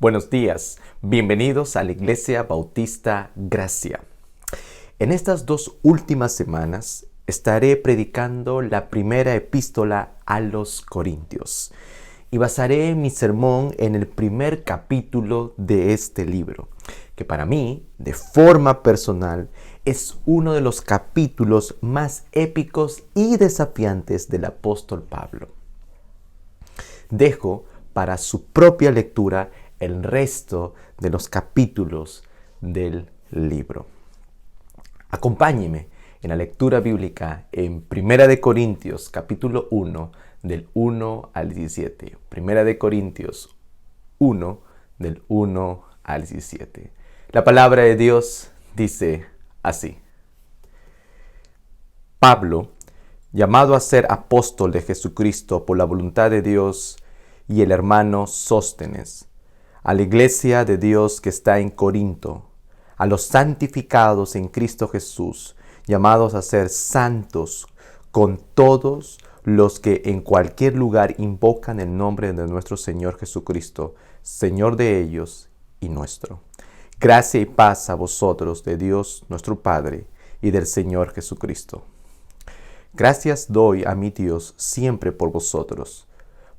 Buenos días, bienvenidos a la Iglesia Bautista Gracia. En estas 2 últimas semanas estaré predicando la primera epístola a los Corintios y basaré mi sermón en el primer capítulo de este libro, que para mí, de forma personal, es uno de los capítulos más épicos y desafiantes del apóstol Pablo. Dejo para su propia lectura el resto de los capítulos del libro. Acompáñeme en la lectura bíblica en 1 Corintios capítulo 1 del 1 al 17. 1 Corintios 1 del 1 al 17. La palabra de Dios dice así: Pablo, llamado a ser apóstol de Jesucristo por la voluntad de Dios, y el hermano Sóstenes, a la iglesia de Dios que está en Corinto, a los santificados en Cristo Jesús, llamados a ser santos, con todos los que en cualquier lugar invocan el nombre de nuestro Señor Jesucristo, Señor de ellos y nuestro. Gracia y paz a vosotros de Dios nuestro Padre y del Señor Jesucristo. Gracias doy a mi Dios siempre por vosotros,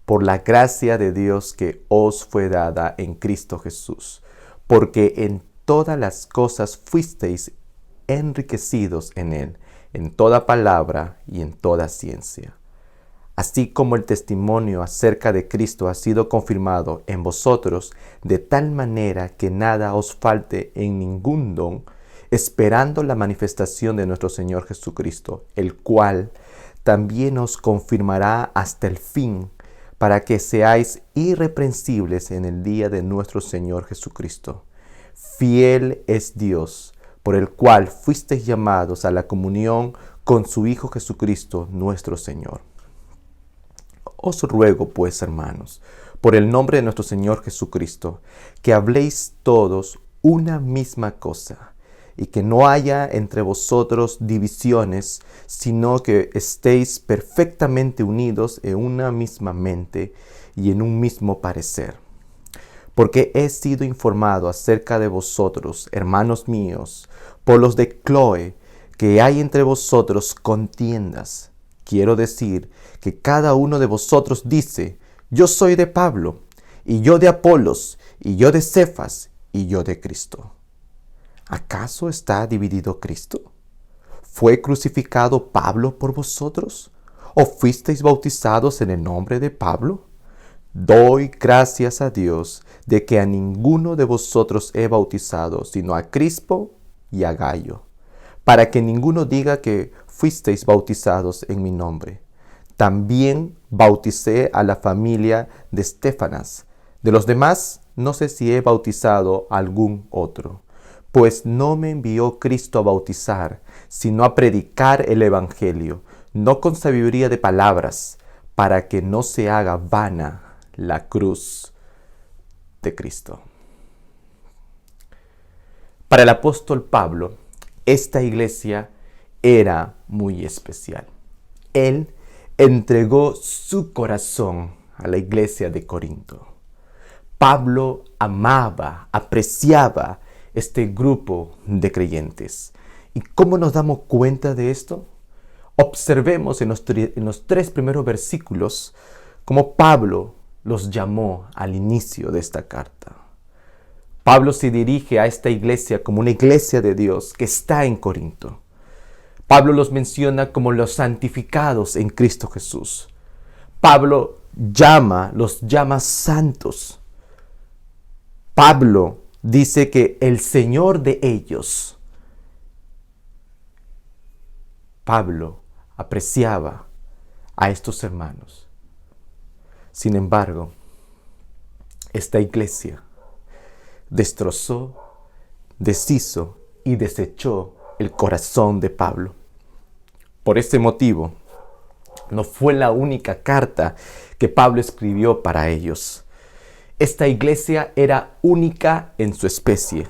por la gracia de Dios que os fue dada en Cristo Jesús, porque en todas las cosas fuisteis enriquecidos en Él, en toda palabra y en toda ciencia. Así como el testimonio acerca de Cristo ha sido confirmado en vosotros, de tal manera que nada os falte en ningún don, esperando la manifestación de nuestro Señor Jesucristo, el cual también os confirmará hasta el fin, para que seáis irreprensibles en el día de nuestro Señor Jesucristo. Fiel es Dios, por el cual fuisteis llamados a la comunión con su Hijo Jesucristo, nuestro Señor. Os ruego, pues, hermanos, por el nombre de nuestro Señor Jesucristo, que habléis todos una misma cosa, y que no haya entre vosotros divisiones, sino que estéis perfectamente unidos en una misma mente y en un mismo parecer. Porque he sido informado acerca de vosotros, hermanos míos, por los de Cloe, que hay entre vosotros contiendas. Quiero decir que cada uno de vosotros dice: yo soy de Pablo, y yo de Apolos, y yo de Cefas, y yo de Cristo. ¿Acaso está dividido Cristo? ¿Fue crucificado Pablo por vosotros? ¿O fuisteis bautizados en el nombre de Pablo? Doy gracias a Dios de que a ninguno de vosotros he bautizado, sino a Crispo y a Gayo, para que ninguno diga que fuisteis bautizados en mi nombre. También bauticé a la familia de Estéfanas. De los demás, no sé si he bautizado a algún otro. Pues no me envió Cristo a bautizar, sino a predicar el Evangelio, no con sabiduría de palabras, para que no se haga vana la cruz de Cristo. Para el apóstol Pablo, esta iglesia era muy especial. Él entregó su corazón a la iglesia de Corinto. Pablo amaba, apreciaba este grupo de creyentes. ¿Y cómo nos damos cuenta de esto? Observemos en los 3 primeros versículos cómo Pablo los llamó al inicio de esta carta. Pablo se dirige a esta iglesia como una iglesia de Dios que está en Corinto. Pablo los menciona como los santificados en Cristo Jesús. Pablo los llama santos. Pablo dice que el Señor de ellos, Pablo apreciaba a estos hermanos. Sin embargo, esta iglesia destrozó, deshizo y desechó el corazón de Pablo. Por este motivo, no fue la única carta que Pablo escribió para ellos. Esta iglesia era única en su especie.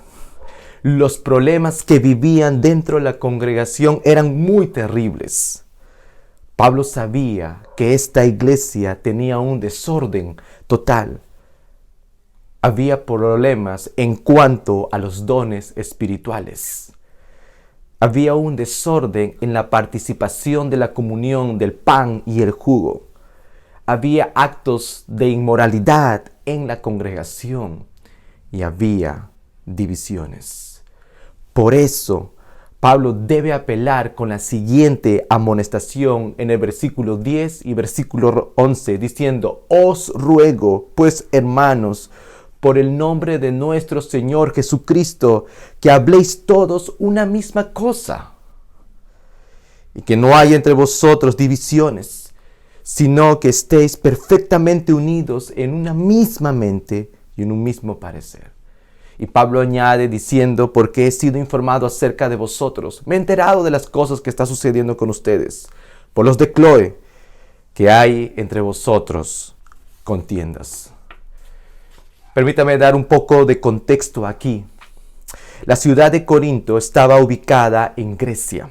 Los problemas que vivían dentro de la congregación eran muy terribles. Pablo sabía que esta iglesia tenía un desorden total. había problemas en cuanto a los dones espirituales. Había un desorden en la participación de la comunión del pan y el jugo. Había actos de inmoralidad en la congregación y había divisiones. Por eso, Pablo debe apelar con la siguiente amonestación en el versículo 10 y versículo 11, diciendo: os ruego, pues, hermanos, por el nombre de nuestro Señor Jesucristo, que habléis todos una misma cosa, y que no haya entre vosotros divisiones, sino que estéis perfectamente unidos en una misma mente y en un mismo parecer. Y Pablo añade diciendo: porque he sido informado acerca de vosotros, me he enterado de las cosas que está sucediendo con ustedes, por los de Cloé, que hay entre vosotros contiendas. Permítame dar un poco de contexto aquí. La ciudad de Corinto estaba ubicada en Grecia.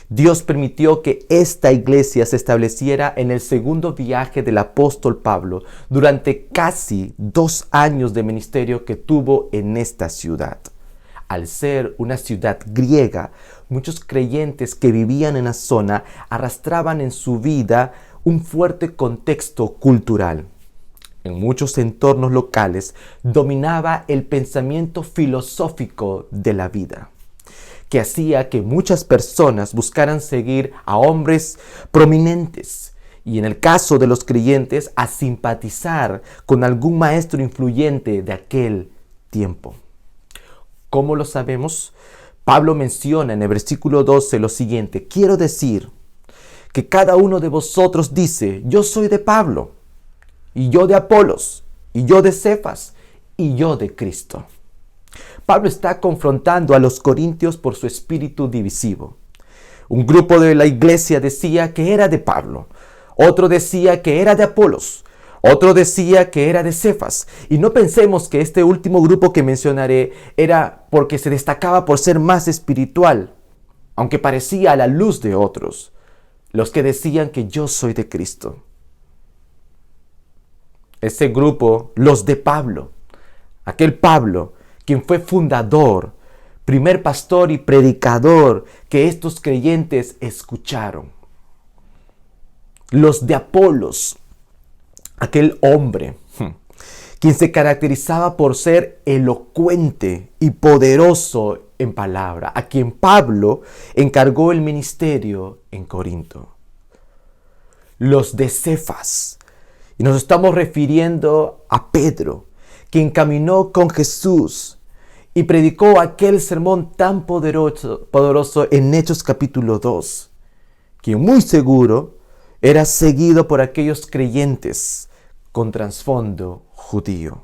Dios permitió que esta iglesia se estableciera en el segundo viaje del apóstol Pablo durante casi 2 años de ministerio que tuvo en esta ciudad. Al ser una ciudad griega, muchos creyentes que vivían en la zona arrastraban en su vida un fuerte contexto cultural. En muchos entornos locales dominaba el pensamiento filosófico de la vida, que hacía que muchas personas buscaran seguir a hombres prominentes y, en el caso de los creyentes, a simpatizar con algún maestro influyente de aquel tiempo. ¿Cómo lo sabemos? Pablo menciona en el versículo 12 lo siguiente: quiero decir que cada uno de vosotros dice: yo soy de Pablo, y yo de Apolos, y yo de Cefas, y yo de Cristo. Pablo está confrontando a los corintios por su espíritu divisivo. Un grupo de la iglesia decía que era de Pablo, otro decía que era de Apolos, otro decía que era de Cefas. Y no pensemos que este último grupo que mencionaré era porque se destacaba por ser más espiritual, aunque parecía a la luz de otros, los que decían que yo soy de Cristo. Ese grupo, los de Pablo, aquel Pablo, quien fue fundador, primer pastor y predicador que estos creyentes escucharon. Los de Apolos, aquel hombre, quien se caracterizaba por ser elocuente y poderoso en palabra, a quien Pablo encargó el ministerio en Corinto. Los de Cefas, y nos estamos refiriendo a Pedro, quien caminó con Jesús y predicó aquel sermón tan poderoso en Hechos capítulo 2, quien muy seguro era seguido por aquellos creyentes con trasfondo judío.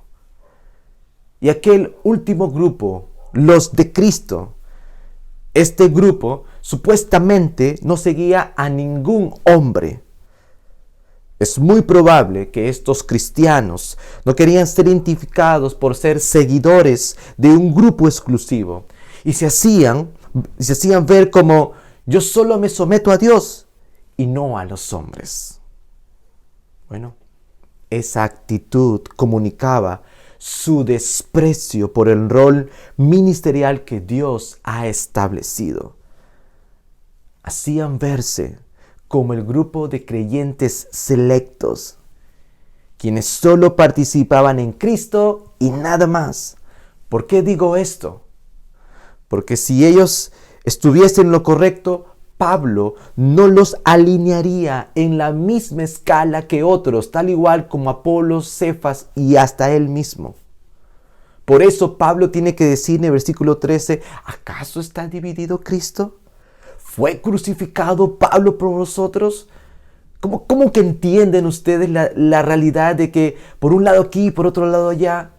Y aquel último grupo, los de Cristo, este grupo supuestamente no seguía a ningún hombre. Es muy probable que estos cristianos no querían ser identificados por ser seguidores de un grupo exclusivo y se hacían ver como: yo solo me someto a Dios y no a los hombres. Bueno, esa actitud comunicaba su desprecio por el rol ministerial que Dios ha establecido. Hacían verse como el grupo de creyentes selectos, quienes solo participaban en Cristo y nada más. ¿Por qué digo esto? Porque si ellos estuviesen en lo correcto, Pablo no los alinearía en la misma escala que otros, tal igual como Apolos, Cefas y hasta él mismo. Por eso Pablo tiene que decir en el versículo 13: ¿acaso está dividido Cristo? ¿Fue crucificado Pablo por nosotros? ¿Cómo que entienden ustedes la realidad de que por un lado aquí y por otro lado allá?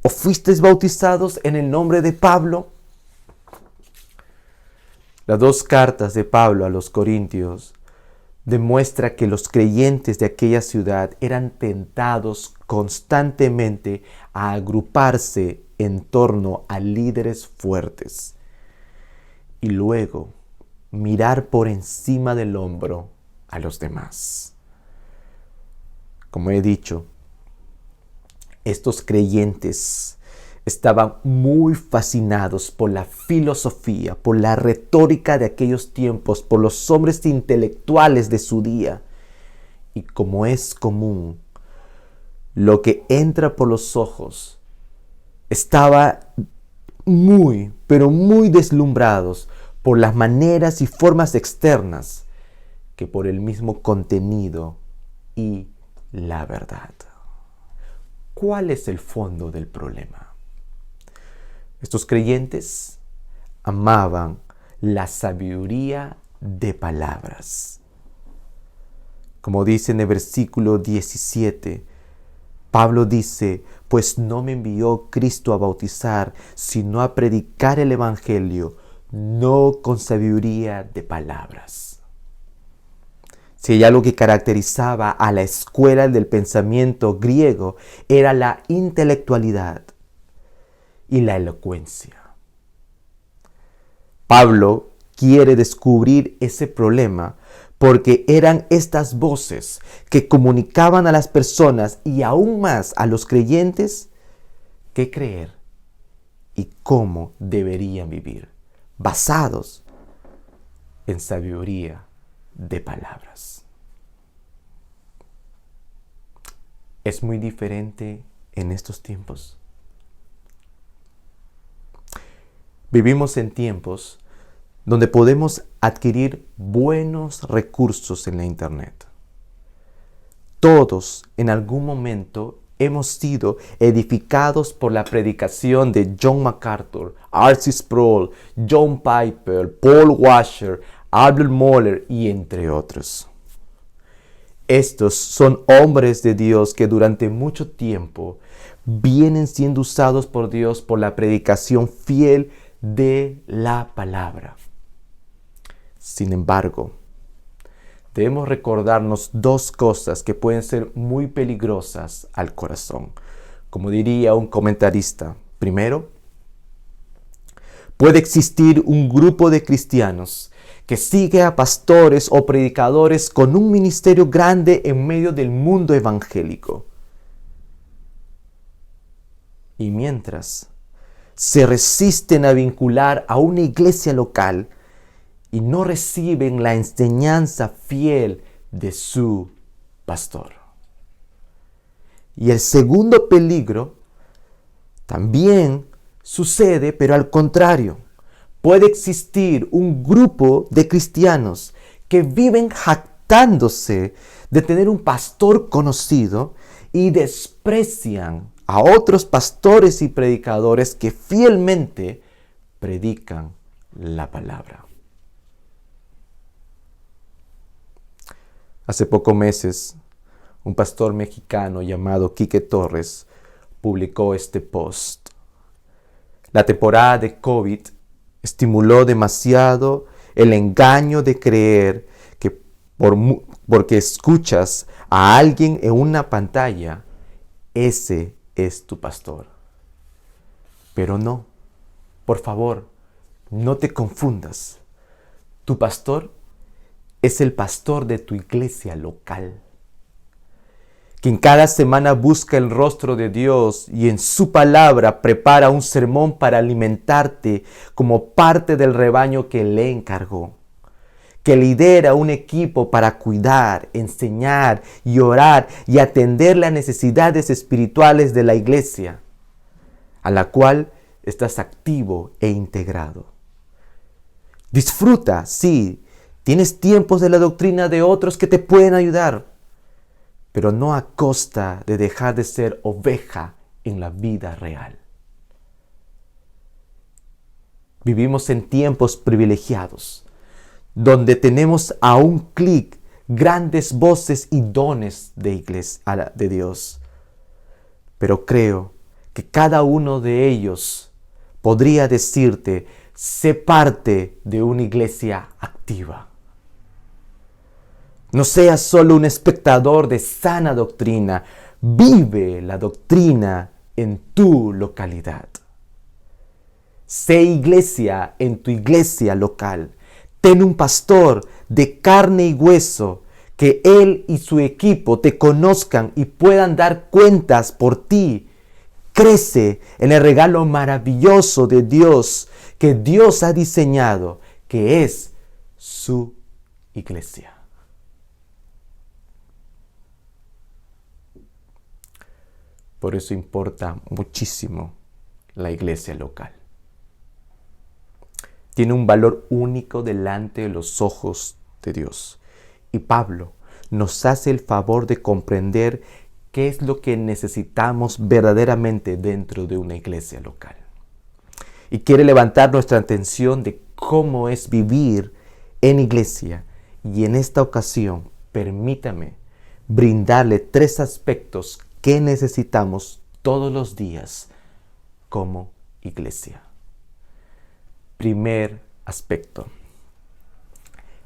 ¿O fuisteis bautizados en el nombre de Pablo? Las 2 cartas de Pablo a los Corintios demuestran que los creyentes de aquella ciudad eran tentados constantemente a agruparse en torno a líderes fuertes y luego mirar por encima del hombro a los demás. Como he dicho, Estos creyentes estaban muy fascinados por la filosofía, por la retórica de aquellos tiempos, por los hombres intelectuales de su día. Y como es común, lo que entra por los ojos estaba muy, pero muy deslumbrados por las maneras y formas externas que por el mismo contenido y la verdad. ¿Cuál es el fondo del problema? Estos creyentes amaban la sabiduría de palabras. Como dice en el versículo 17, Pablo dice, pues no me envió Cristo a bautizar, sino a predicar el evangelio, no con sabiduría de palabras. Si hay algo que caracterizaba a la escuela del pensamiento griego, era la intelectualidad y la elocuencia. Pablo quiere descubrir ese problema porque eran estas voces que comunicaban a las personas y aún más a los creyentes qué creer y cómo deberían vivir, basados en sabiduría de palabras. ¿Es muy diferente en estos tiempos? Vivimos en tiempos donde podemos adquirir buenos recursos en la internet. Todos en algún momento hemos sido edificados por la predicación de John MacArthur, R.C. Sproul, John Piper, Paul Washer, Albert Mohler y entre otros. Estos son hombres de Dios que durante mucho tiempo vienen siendo usados por Dios por la predicación fiel de la palabra. Sin embargo, debemos recordarnos dos cosas que pueden ser muy peligrosas al corazón. Como diría un comentarista, primero, puede existir un grupo de cristianos que sigue a pastores o predicadores con un ministerio grande en medio del mundo evangélico. Y mientras se resisten a vincular a una iglesia local y no reciben la enseñanza fiel de su pastor. Y el segundo peligro también sucede, pero al contrario. Puede existir un grupo de cristianos que viven jactándose de tener un pastor conocido y desprecian a otros pastores y predicadores que fielmente predican la palabra. Hace pocos meses, un pastor mexicano llamado Quique Torres publicó este post. La temporada de COVID estimuló demasiado el engaño de creer que porque escuchas a alguien en una pantalla, ese es tu pastor. Pero no, por favor, no te confundas. Tu pastor es el pastor de tu iglesia local, quien cada semana busca el rostro de Dios y en su palabra prepara un sermón para alimentarte como parte del rebaño que le encargó, que lidera un equipo para cuidar, enseñar y orar y atender las necesidades espirituales de la iglesia, a la cual estás activo e integrado. Disfruta, sí, tienes tiempos de la doctrina de otros que te pueden ayudar, pero no a costa de dejar de ser oveja en la vida real. Vivimos en tiempos privilegiados, donde tenemos a un clic grandes voces y dones de iglesia, de Dios. Pero creo que cada uno de ellos podría decirte, sé parte de una iglesia activa. No seas solo un espectador de sana doctrina, vive la doctrina en tu localidad. Sé iglesia en tu iglesia local. Ten un pastor de carne y hueso, que él y su equipo te conozcan y puedan dar cuentas por ti crece en el regalo maravilloso de Dios que Dios ha diseñado, que es su iglesia. Por eso importa muchísimo la iglesia local. Tiene un valor único delante de los ojos de Dios. Y Pablo nos hace el favor de comprender qué es lo que necesitamos verdaderamente dentro de una iglesia local. Y quiere levantar nuestra atención de cómo es vivir en iglesia. Y en esta ocasión, permítame brindarle 3 aspectos que necesitamos todos los días como iglesia. Primer aspecto.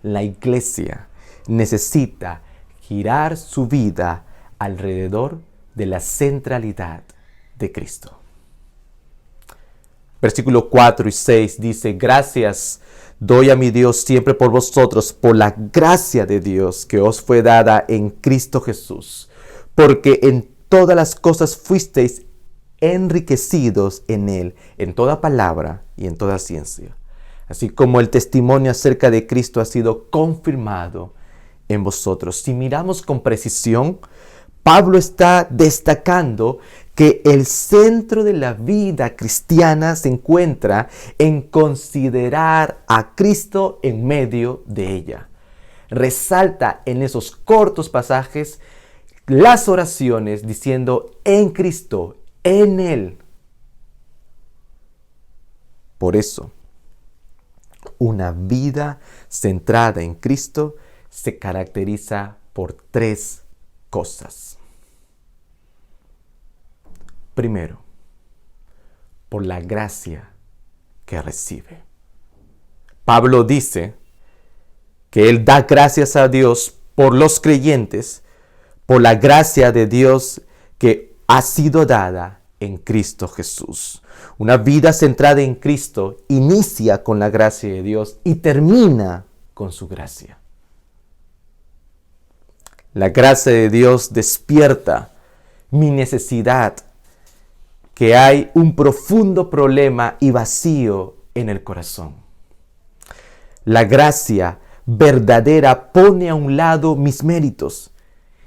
La iglesia necesita girar su vida alrededor de la centralidad de Cristo. Versículo 4 y 6 dice: gracias doy a mi Dios siempre por vosotros, por la gracia de Dios que os fue dada en Cristo Jesús, porque en todas las cosas fuisteis enriquecidos en Él, en toda palabra y en toda ciencia, así como el testimonio acerca de Cristo ha sido confirmado en vosotros. Si miramos con precisión, Pablo está destacando que el centro de la vida cristiana se encuentra en considerar a Cristo en medio de ella. Resalta en esos cortos pasajes las oraciones diciendo en Cristo, en Él. Por eso, una vida centrada en Cristo se caracteriza por 3 cosas. Primero, por la gracia que recibe. Pablo dice que él da gracias a Dios por los creyentes, por la gracia de Dios que ha sido dada en Cristo Jesús. Una vida centrada en Cristo inicia con la gracia de Dios y termina con su gracia. La gracia de Dios despierta mi necesidad, que hay un profundo problema y vacío en el corazón. La gracia verdadera pone a un lado mis méritos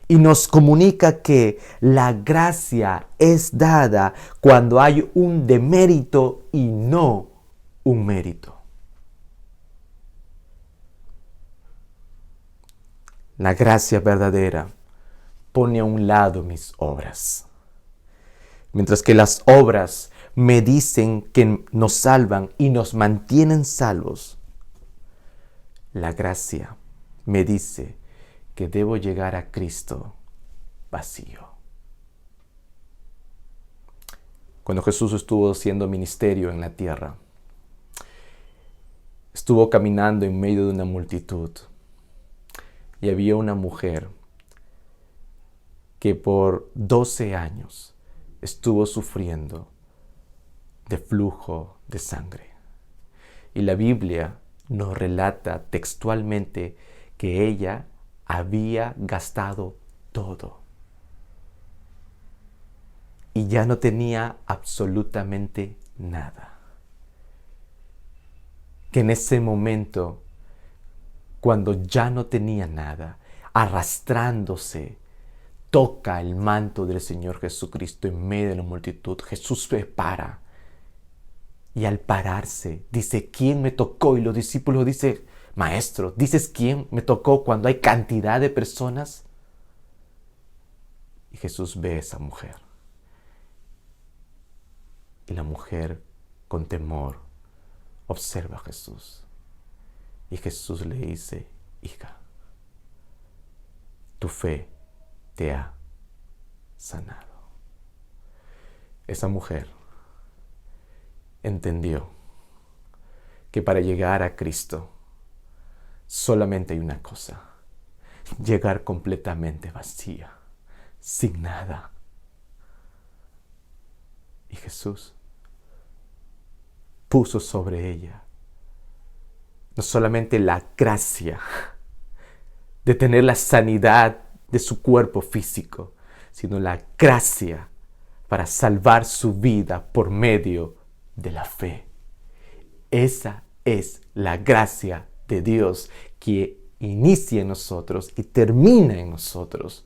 y nos comunica que la gracia es dada cuando hay un demérito y no un mérito. La gracia verdadera pone a un lado mis obras. Mientras que las obras me dicen que nos salvan y nos mantienen salvos, la gracia me dice que debo llegar a Cristo vacío. Cuando Jesús estuvo haciendo ministerio en la tierra, estuvo caminando en medio de una multitud y había una mujer que por 12 años estuvo sufriendo de flujo de sangre. Y la Biblia nos relata textualmente que ella había gastado todo y ya no tenía absolutamente nada. Que en ese momento, cuando ya no tenía nada, arrastrándose, toca el manto del Señor Jesucristo en medio de la multitud. Jesús se para y al pararse dice: ¿quién me tocó? Y los discípulos dicen: Maestro, ¿dices quién me tocó cuando hay cantidad de personas? Y Jesús ve a esa mujer. Y la mujer, con temor, observa a Jesús. Y Jesús le dice: hija, tu fe te ha sanado. Esa mujer entendió que para llegar a Cristo solamente hay una cosa: llegar completamente vacía, sin nada. Y Jesús puso sobre ella no solamente la gracia de tener la sanidad de su cuerpo físico, sino la gracia para salvar su vida por medio de la fe. Esa es la gracia de Dios que inicia en nosotros y termina en nosotros.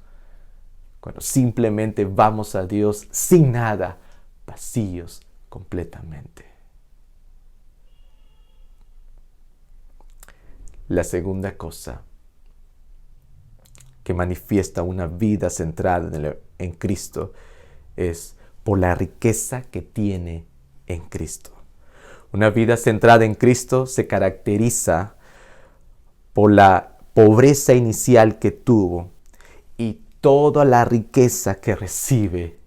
Cuando simplemente vamos a Dios sin nada, vacíos completamente. La segunda cosa que manifiesta una vida centrada en Cristo es por la riqueza que tiene en Cristo. Una vida centrada en Cristo se caracteriza por la pobreza inicial que tuvo y toda la riqueza que recibe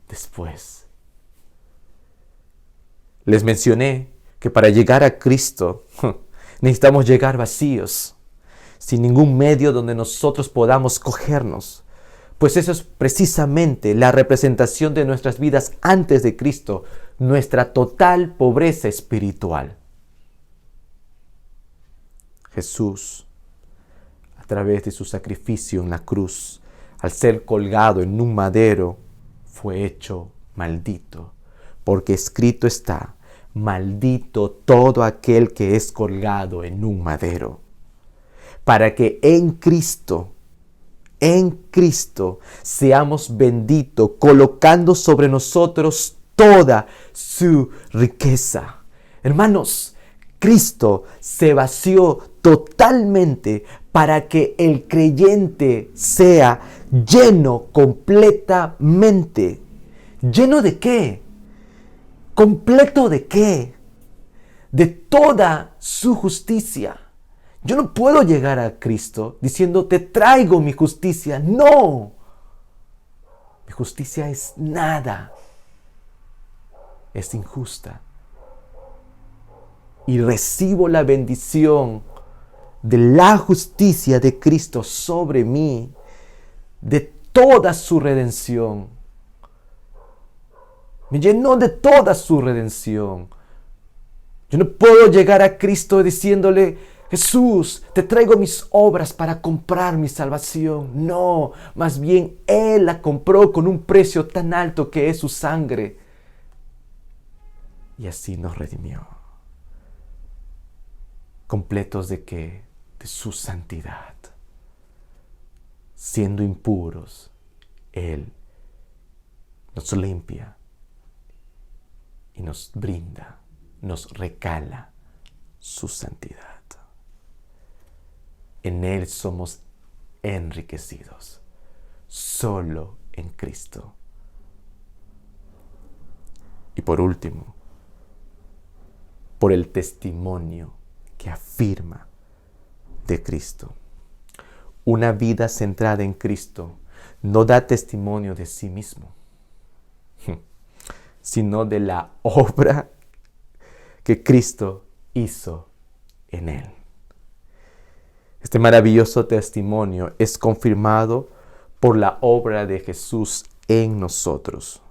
después. Les mencioné que para llegar a Cristo necesitamos llegar vacíos, sin ningún medio donde nosotros podamos cogernos. Pues eso es precisamente la representación de nuestras vidas antes de Cristo, nuestra total pobreza espiritual. Jesús, a través de su sacrificio en la cruz, al ser colgado en un madero, fue hecho maldito, porque escrito está: maldito todo aquel que es colgado en un madero, para que en Cristo seamos benditos, colocando sobre nosotros toda su riqueza. Hermanos, Cristo se vació totalmente para que el creyente sea lleno completamente. ¿Lleno de qué? ¿Completo de qué? De toda su justicia. Yo no puedo llegar a Cristo diciendo, te traigo mi justicia. No. Mi justicia es nada. Es injusta. Y recibo la bendición de la justicia de Cristo sobre mí, de toda su redención. Me llenó de toda su redención. Yo no puedo llegar a Cristo diciéndole, Jesús, te traigo mis obras para comprar mi salvación. No, más bien Él la compró con un precio tan alto que es su sangre. Y así nos redimió. ¿Completos de qué? De su santidad. Siendo impuros, Él nos limpia y nos brinda, nos regala su santidad. En Él somos enriquecidos, solo en Cristo. Y por último, por el testimonio que afirma de Cristo. Una vida centrada en Cristo no da testimonio de sí mismo, sino de la obra que Cristo hizo en él. Este maravilloso testimonio es confirmado por la obra de Jesús en nosotros.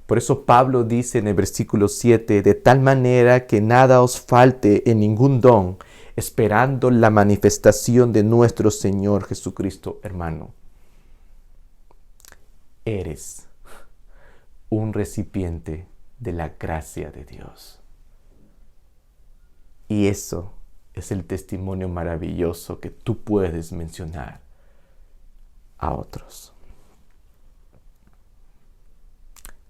Por eso Pablo dice en el versículo 7, de tal manera que nada os falte en ningún don, esperando la manifestación de nuestro Señor Jesucristo. Hermano, eres un recipiente de la gracia de Dios. Y eso es el testimonio maravilloso que tú puedes mencionar a otros.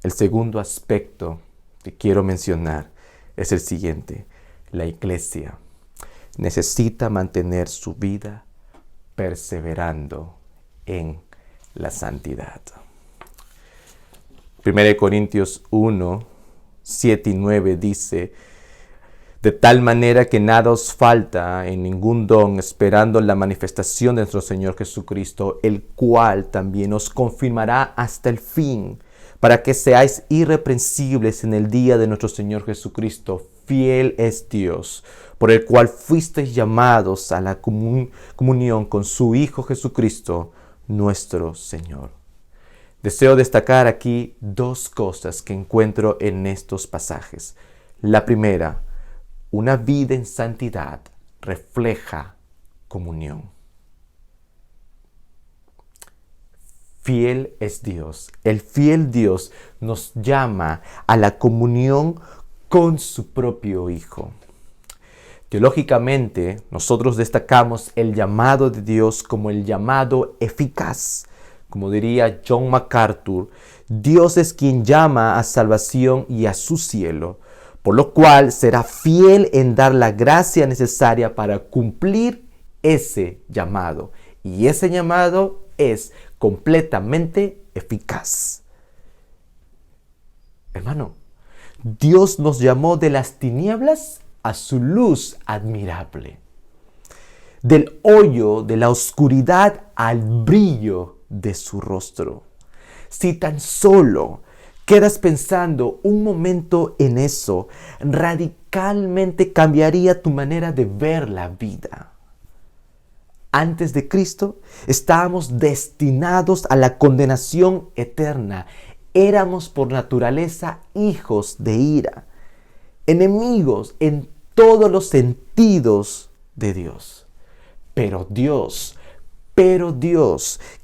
El segundo aspecto que quiero mencionar es el siguiente. La iglesia necesita mantener su vida perseverando en la santidad. 1 Corintios 1, 7 y 9 dice, de tal manera que nada os falta en ningún don, esperando la manifestación de nuestro Señor Jesucristo, el cual también os confirmará hasta el fin, para que seáis irreprensibles en el día de nuestro Señor Jesucristo. Fiel es Dios, por el cual fuisteis llamados a la comunión con su Hijo Jesucristo, nuestro Señor. Deseo destacar aquí dos cosas que encuentro en estos pasajes. La primera, una vida en santidad refleja comunión. Fiel es Dios. El fiel Dios nos llama a la comunión con su propio Hijo. Teológicamente, nosotros destacamos el llamado de Dios como el llamado eficaz. Como diría John MacArthur, Dios es quien llama a salvación y a su cielo, por lo cual será fiel en dar la gracia necesaria para cumplir ese llamado. Y ese llamado es completamente eficaz. Hermano, Dios nos llamó de las tinieblas a su luz admirable, del hoyo de la oscuridad al brillo de su rostro. Si tan solo quedas pensando un momento en eso, radicalmente cambiaría tu manera de ver la vida. Antes de Cristo, estábamos destinados a la condenación eterna. Éramos por naturaleza hijos de ira, enemigos en todos los sentidos de Dios. Pero Dios,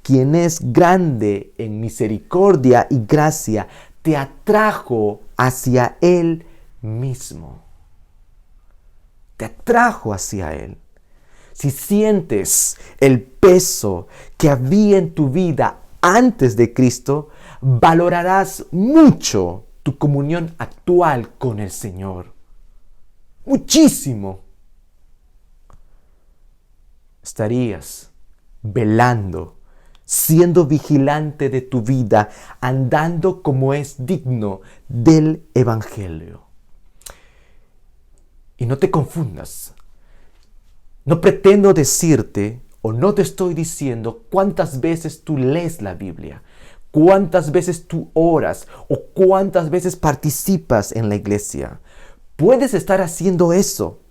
quien es grande en misericordia y gracia, te atrajo hacia Él mismo. Te atrajo hacia Él. Si sientes el peso que había en tu vida antes de Cristo, valorarás mucho tu comunión actual con el Señor. Muchísimo. Estarías velando, siendo vigilante de tu vida, andando como es digno del Evangelio. Y no te confundas. No pretendo decirte, o no te estoy diciendo cuántas veces tú lees la Biblia, cuántas veces tú oras o cuántas veces participas en la iglesia. Puedes estar haciendo eso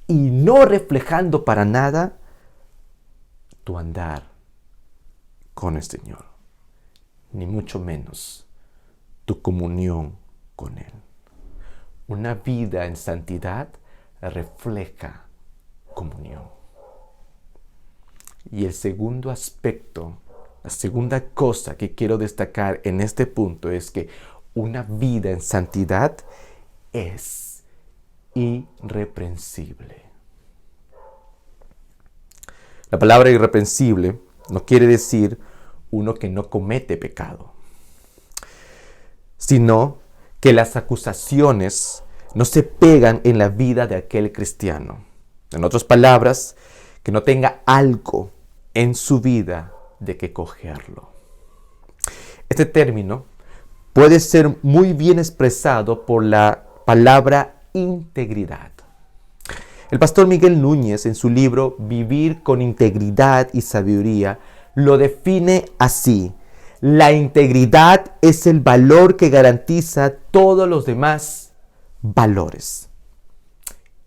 y no reflejando para nada tu andar con el Señor, ni mucho menos tu comunión con Él. Una vida en santidad refleja comunión. Y el segundo aspecto, la segunda cosa que quiero destacar en este punto es que una vida en santidad es irreprensible. La palabra irreprensible no quiere decir uno que no comete pecado, sino que las acusaciones no se pegan en la vida de aquel cristiano. En otras palabras, que no tenga algo en su vida de que cogerlo. Este término puede ser muy bien expresado por la palabra integridad. El pastor Miguel Núñez, en su libro Vivir con integridad y sabiduría, lo define así: la integridad es el valor que garantiza todos los demás valores.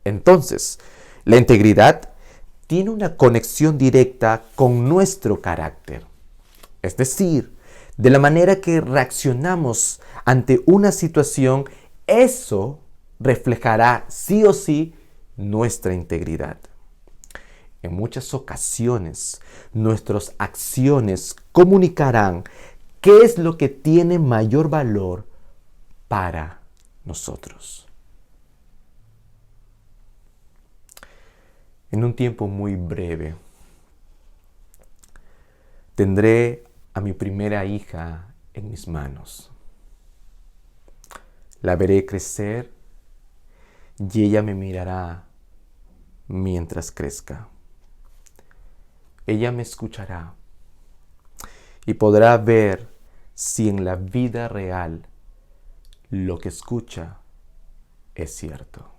Entonces, la integridad tiene una conexión directa con nuestro carácter, es decir, de la manera que reaccionamos ante una situación, eso reflejará sí o sí nuestra integridad. En muchas ocasiones, nuestras acciones comunicarán qué es lo que tiene mayor valor para nosotros. En un tiempo muy breve, tendré a mi primera hija en mis manos. La veré crecer y ella me mirará mientras crezca. Ella me escuchará y podrá ver si en la vida real lo que escucha es cierto.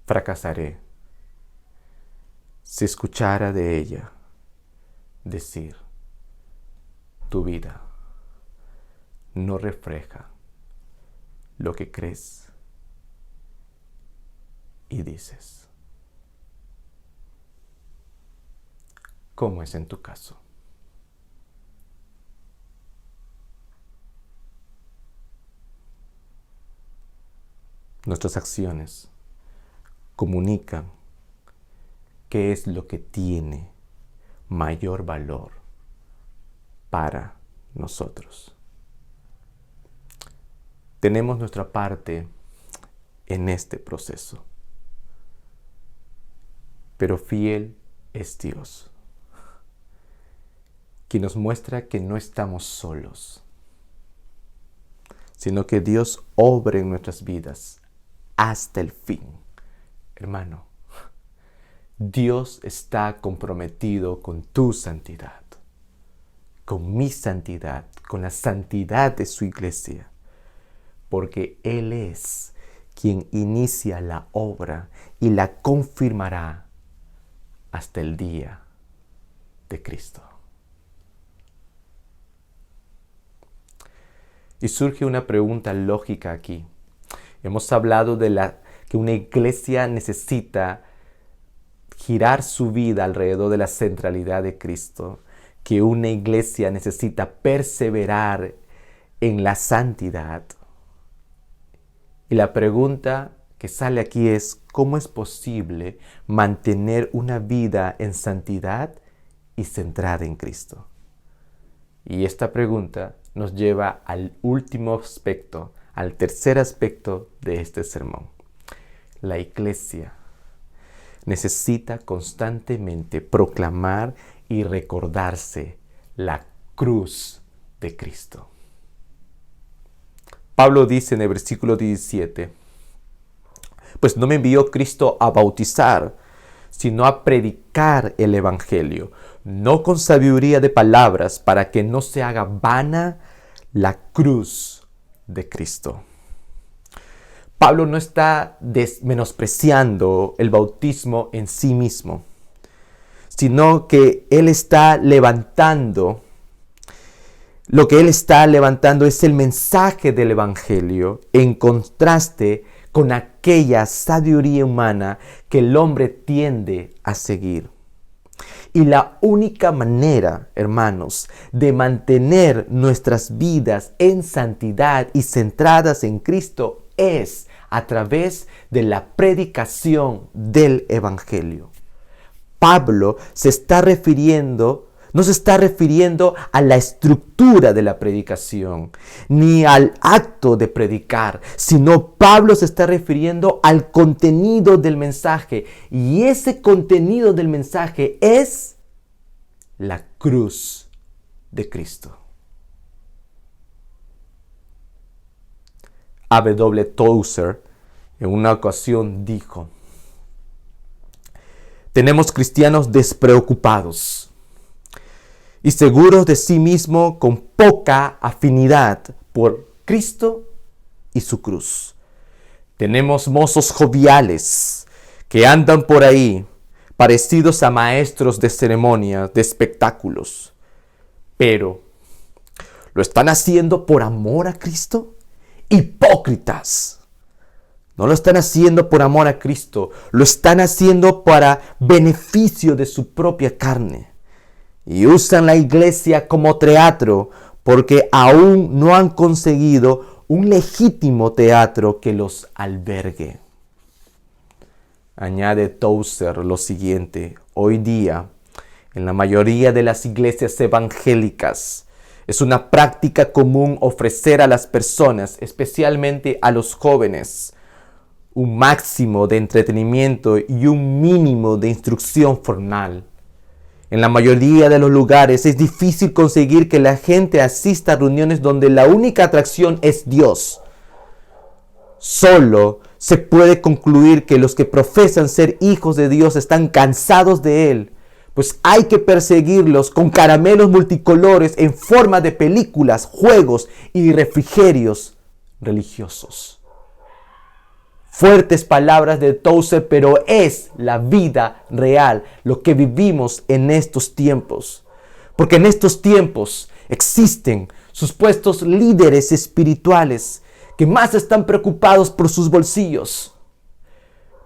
Fracasaré si escuchara de ella decir: tu vida no refleja lo que crees y dices. ¿Cómo es en tu caso? Nuestras acciones comunican qué es lo que tiene mayor valor para nosotros. Tenemos nuestra parte en este proceso, pero fiel es Dios, quien nos muestra que no estamos solos, sino que Dios obra en nuestras vidas hasta el fin. Hermano, Dios está comprometido con tu santidad, con mi santidad, con la santidad de su iglesia, porque Él es quien inicia la obra y la confirmará hasta el día de Cristo. Y surge una pregunta lógica aquí. Hemos hablado de que una iglesia necesita girar su vida alrededor de la centralidad de Cristo, que una iglesia necesita perseverar en la santidad. Y la pregunta que sale aquí es, ¿cómo es posible mantener una vida en santidad y centrada en Cristo? Y esta pregunta nos lleva al último aspecto, al tercer aspecto de este sermón. La iglesia necesita constantemente proclamar y recordarse la cruz de Cristo. Pablo dice en el versículo 17, pues no me envió Cristo a bautizar, sino a predicar el evangelio, no con sabiduría de palabras, para que no se haga vana la cruz de Cristo. Pablo no está menospreciando el bautismo en sí mismo, sino que él está levantando. Lo que él está levantando es el mensaje del evangelio en contraste con aquella sabiduría humana que el hombre tiende a seguir. Y la única manera, hermanos, de mantener nuestras vidas en santidad y centradas en Cristo es a través de la predicación del evangelio. Pablo no se está refiriendo a la estructura de la predicación, ni al acto de predicar, sino Pablo se está refiriendo al contenido del mensaje. Y ese contenido del mensaje es la cruz de Cristo. A.W. Tozer en una ocasión dijo, tenemos cristianos despreocupados y seguros de sí mismo con poca afinidad por Cristo y su cruz. Tenemos mozos joviales que andan por ahí parecidos a maestros de ceremonias, de espectáculos. Pero, ¿lo están haciendo por amor a Cristo? Hipócritas. No lo están haciendo por amor a Cristo, lo están haciendo para beneficio de su propia carne. Y usan la iglesia como teatro porque aún no han conseguido un legítimo teatro que los albergue. Añade Tozer lo siguiente, hoy día, en la mayoría de las iglesias evangélicas, es una práctica común ofrecer a las personas, especialmente a los jóvenes, un máximo de entretenimiento y un mínimo de instrucción formal. En la mayoría de los lugares es difícil conseguir que la gente asista a reuniones donde la única atracción es Dios. Solo se puede concluir que los que profesan ser hijos de Dios están cansados de Él, pues hay que perseguirlos con caramelos multicolores en forma de películas, juegos y refrigerios religiosos. Fuertes palabras de Tozer, pero es la vida real, lo que vivimos en estos tiempos. Porque en estos tiempos existen supuestos líderes espirituales que más están preocupados por sus bolsillos,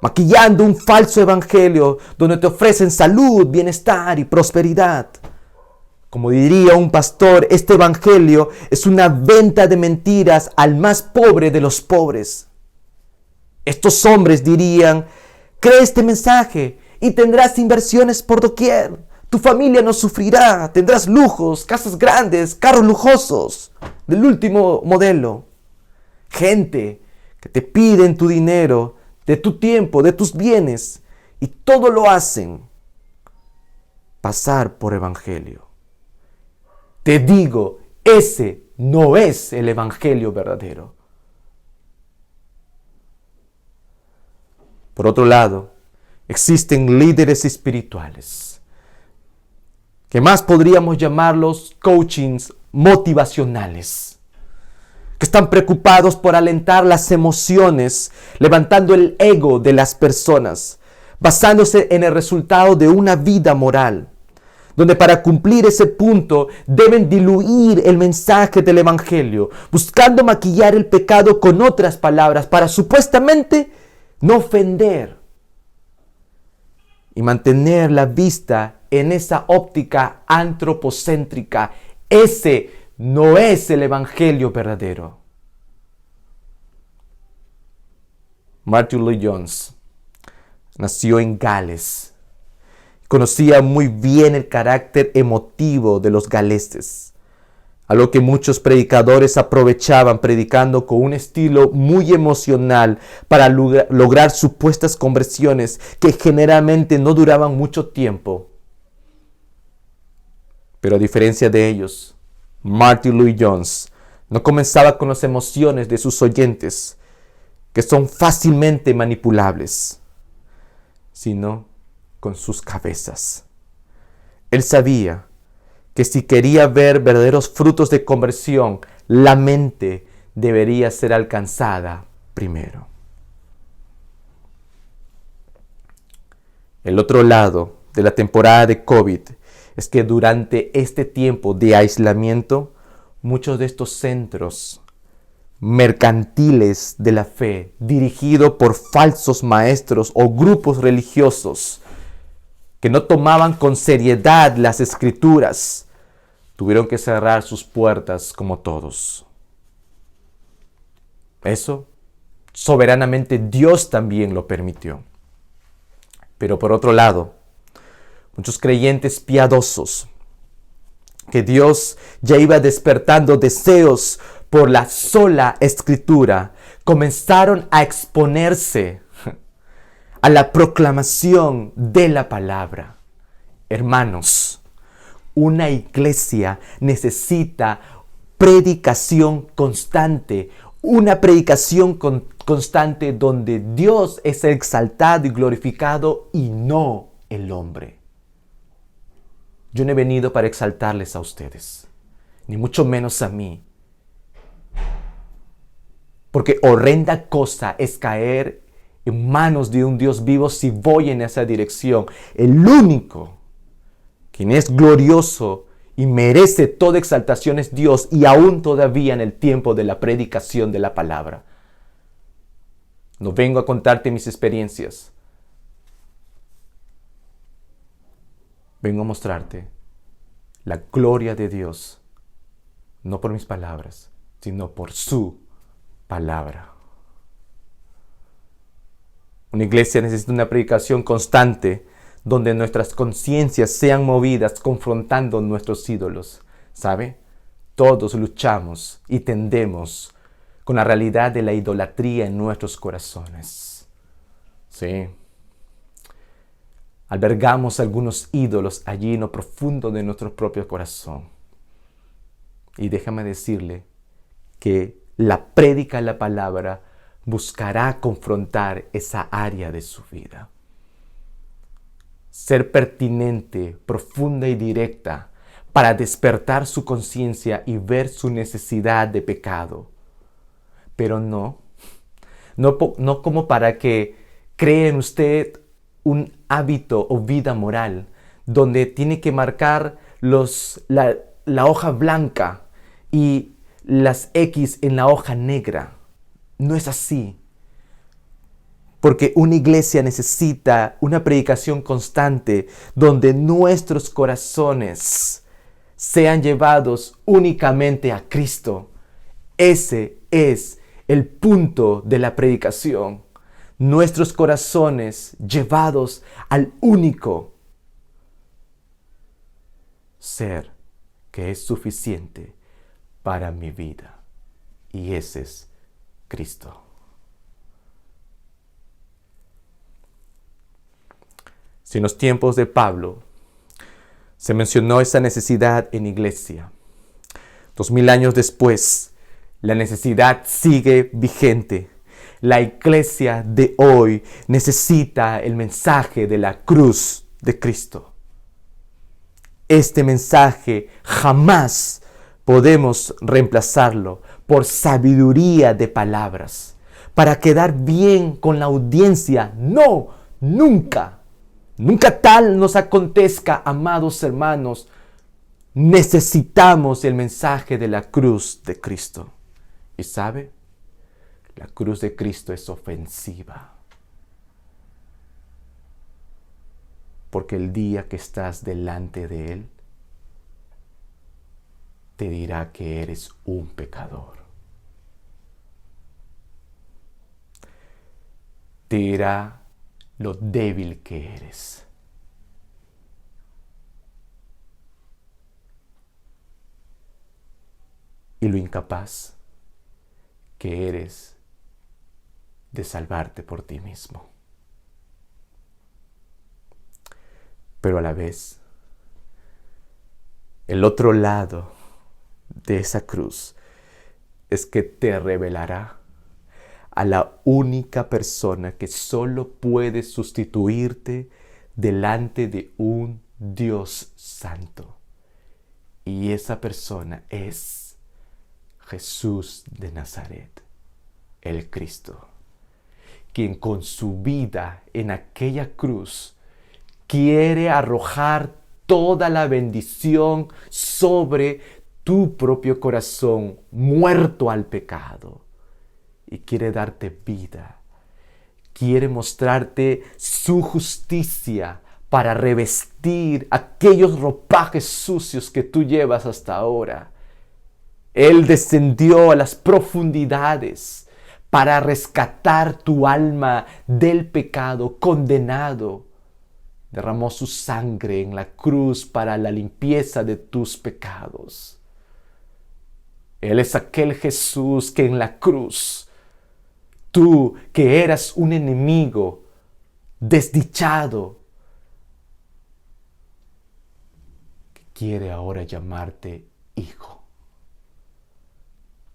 maquillando un falso evangelio donde te ofrecen salud, bienestar y prosperidad. Como diría un pastor, este evangelio es una venta de mentiras al más pobre de los pobres. Estos hombres dirían, cree este mensaje y tendrás inversiones por doquier. Tu familia no sufrirá, tendrás lujos, casas grandes, carros lujosos, del último modelo. Gente que te piden tu dinero, de tu tiempo, de tus bienes, y todo lo hacen pasar por evangelio. Te digo, ese no es el evangelio verdadero. Por otro lado, existen líderes espirituales, que más podríamos llamarlos coachings motivacionales, que están preocupados por alentar las emociones, levantando el ego de las personas, basándose en el resultado de una vida moral, donde para cumplir ese punto deben diluir el mensaje del evangelio, buscando maquillar el pecado con otras palabras para supuestamente no ofender y mantener la vista en esa óptica antropocéntrica. Ese no es el evangelio verdadero. Martin Lloyd-Jones nació en Gales. Conocía muy bien el carácter emotivo de los galeses, algo que muchos predicadores aprovechaban predicando con un estilo muy emocional para lograr supuestas conversiones que generalmente no duraban mucho tiempo. Pero a diferencia de ellos, Martin Lloyd-Jones no comenzaba con las emociones de sus oyentes, que son fácilmente manipulables, sino con sus cabezas. Él sabía que si quería ver verdaderos frutos de conversión, la mente debería ser alcanzada primero. El otro lado de la temporada de COVID es que durante este tiempo de aislamiento, muchos de estos centros mercantiles de la fe, dirigidos por falsos maestros o grupos religiosos, que no tomaban con seriedad las escrituras, tuvieron que cerrar sus puertas como todos. Eso, soberanamente, Dios también lo permitió. Pero por otro lado, muchos creyentes piadosos, que Dios ya iba despertando deseos por la sola escritura, comenzaron a exponerse a la proclamación de la palabra. Hermanos, una iglesia necesita predicación constante, una predicación constante donde Dios es exaltado y glorificado y no el hombre. Yo no he venido para exaltarles a ustedes, ni mucho menos a mí, porque horrenda cosa es caer en manos de un Dios vivo si voy en esa dirección. El único quien es glorioso y merece toda exaltación es Dios, y aún todavía en el tiempo de la predicación de la palabra. No vengo a contarte mis experiencias. Vengo a mostrarte la gloria de Dios, no por mis palabras, sino por su palabra. Una iglesia necesita una predicación constante donde nuestras conciencias sean movidas confrontando nuestros ídolos. ¿Sabe? Todos luchamos y tendemos con la realidad de la idolatría en nuestros corazones. Sí. Albergamos algunos ídolos allí en lo profundo de nuestro propio corazón. Y déjame decirle que la prédica de la palabra buscará confrontar esa área de su vida. Ser pertinente, profunda y directa para despertar su conciencia y ver su necesidad de pecado. Pero no como para que cree en usted un hábito o vida moral donde tiene que marcar la hoja blanca y las X en la hoja negra. No es así. Porque una iglesia necesita una predicación constante donde nuestros corazones sean llevados únicamente a Cristo. Ese es el punto de la predicación. Nuestros corazones llevados al único ser que es suficiente para mi vida. Y ese es Cristo. Si en los tiempos de Pablo se mencionó esa necesidad en iglesia, 2000 años después, la necesidad sigue vigente. La iglesia de hoy necesita el mensaje de la cruz de Cristo. Este mensaje jamás podemos reemplazarlo por sabiduría de palabras, para quedar bien con la audiencia. No, nunca. Nunca tal nos acontezca, amados hermanos. Necesitamos el mensaje de la cruz de Cristo. ¿Y sabe? La cruz de Cristo es ofensiva. Porque el día que estás delante de Él, te dirá que eres un pecador. Te dirá lo débil que eres. Y lo incapaz que eres de salvarte por ti mismo. Pero a la vez, el otro lado de esa cruz es que te revelará a la única persona que solo puede sustituirte delante de un Dios santo. Y esa persona es Jesús de Nazaret, el Cristo, quien con su vida en aquella cruz quiere arrojar toda la bendición sobre tu propio corazón muerto al pecado. Y quiere darte vida. Quiere mostrarte su justicia para revestir aquellos ropajes sucios que tú llevas hasta ahora. Él descendió a las profundidades para rescatar tu alma del pecado condenado. Derramó su sangre en la cruz para la limpieza de tus pecados. Él es aquel Jesús que en la cruz, tú que eras un enemigo, desdichado, que quiere ahora llamarte hijo,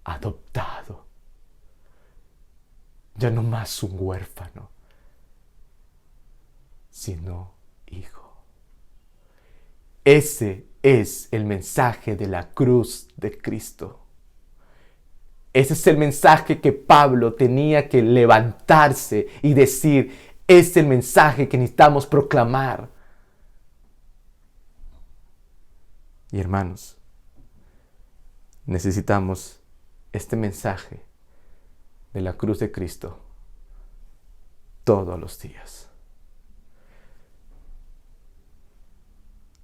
adoptado, ya no más un huérfano, sino hijo. Ese es el mensaje de la cruz de Cristo. Ese es el mensaje que Pablo tenía que levantarse y decir, es el mensaje que necesitamos proclamar. Y hermanos, necesitamos este mensaje de la cruz de Cristo todos los días.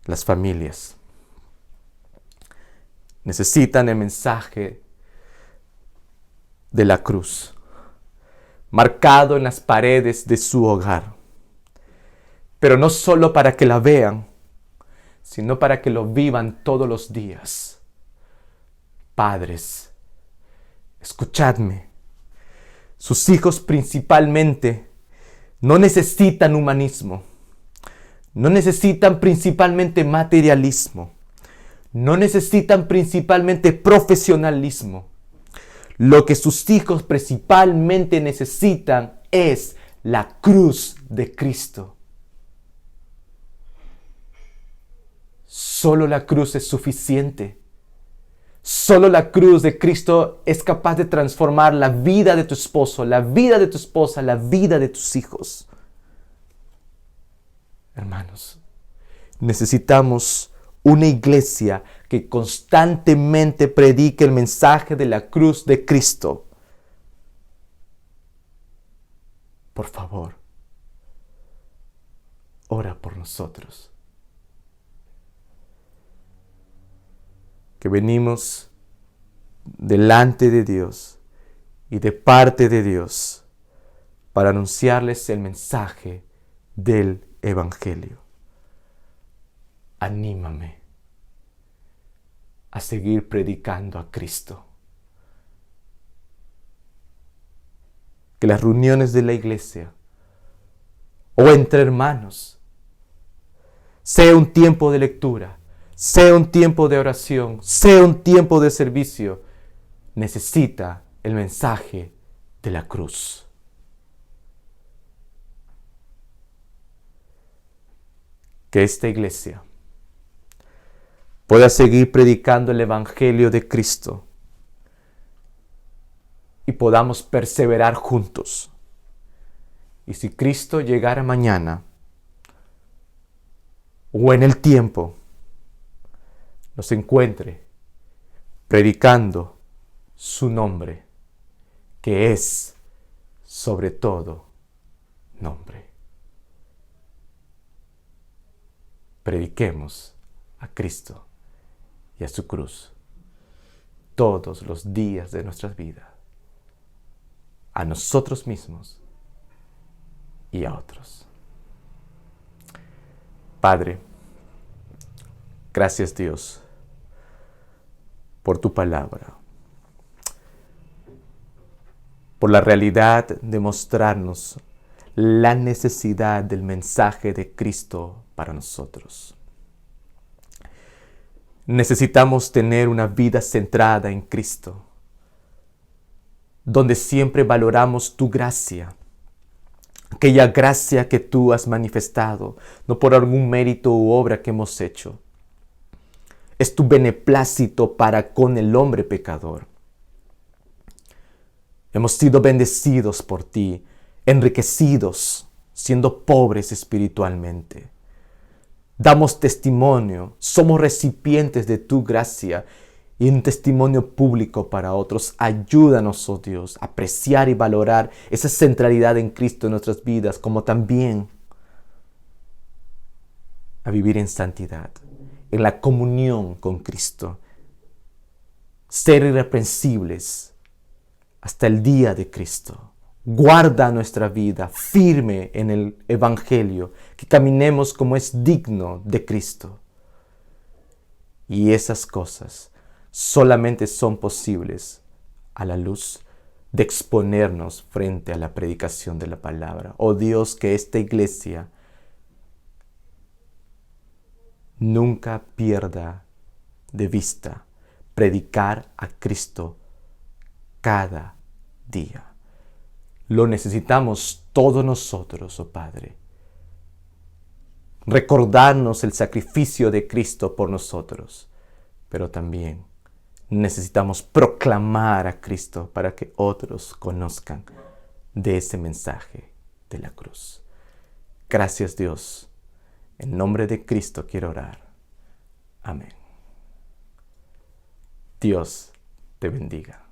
Las familias necesitan el mensaje de la cruz, marcado en las paredes de su hogar. Pero no solo para que la vean, sino para que lo vivan todos los días. Padres, escuchadme. Sus hijos principalmente no necesitan humanismo. No necesitan principalmente materialismo. No necesitan principalmente profesionalismo. Lo que sus hijos principalmente necesitan es la cruz de Cristo. Solo la cruz es suficiente. Solo la cruz de Cristo es capaz de transformar la vida de tu esposo, la vida de tu esposa, la vida de tus hijos. Hermanos, necesitamos una iglesia que constantemente predique el mensaje de la cruz de Cristo. Por favor, ora por nosotros. Que venimos delante de Dios y de parte de Dios para anunciarles el mensaje del Evangelio. Anímame, a seguir predicando a Cristo. Que las reuniones de la iglesia o entre hermanos sea un tiempo de lectura, sea un tiempo de oración, sea un tiempo de servicio, necesita el mensaje de la cruz. Que esta iglesia pueda seguir predicando el Evangelio de Cristo y podamos perseverar juntos. Y si Cristo llegara mañana o en el tiempo, nos encuentre predicando su nombre, que es sobre todo nombre. Prediquemos a Cristo y a su cruz todos los días de nuestras vidas, a nosotros mismos y a otros. Padre, gracias Dios por tu palabra, por la realidad de mostrarnos la necesidad del mensaje de Cristo para nosotros. Necesitamos tener una vida centrada en Cristo, donde siempre valoramos tu gracia, aquella gracia que tú has manifestado, no por algún mérito u obra que hemos hecho. Es tu beneplácito para con el hombre pecador. Hemos sido bendecidos por ti, enriquecidos, siendo pobres espiritualmente. Damos testimonio, somos recipientes de tu gracia y un testimonio público para otros. Ayúdanos, oh Dios, a apreciar y valorar esa centralidad en Cristo en nuestras vidas, como también a vivir en santidad, en la comunión con Cristo. Ser irreprensibles hasta el día de Cristo. Guarda nuestra vida firme en el Evangelio, que caminemos como es digno de Cristo. Y esas cosas solamente son posibles a la luz de exponernos frente a la predicación de la palabra. Oh Dios, que esta iglesia nunca pierda de vista predicar a Cristo cada día. Lo necesitamos todos nosotros, oh Padre. Recordarnos el sacrificio de Cristo por nosotros, pero también necesitamos proclamar a Cristo para que otros conozcan de ese mensaje de la cruz. Gracias, Dios. En nombre de Cristo quiero orar. Amén. Dios te bendiga.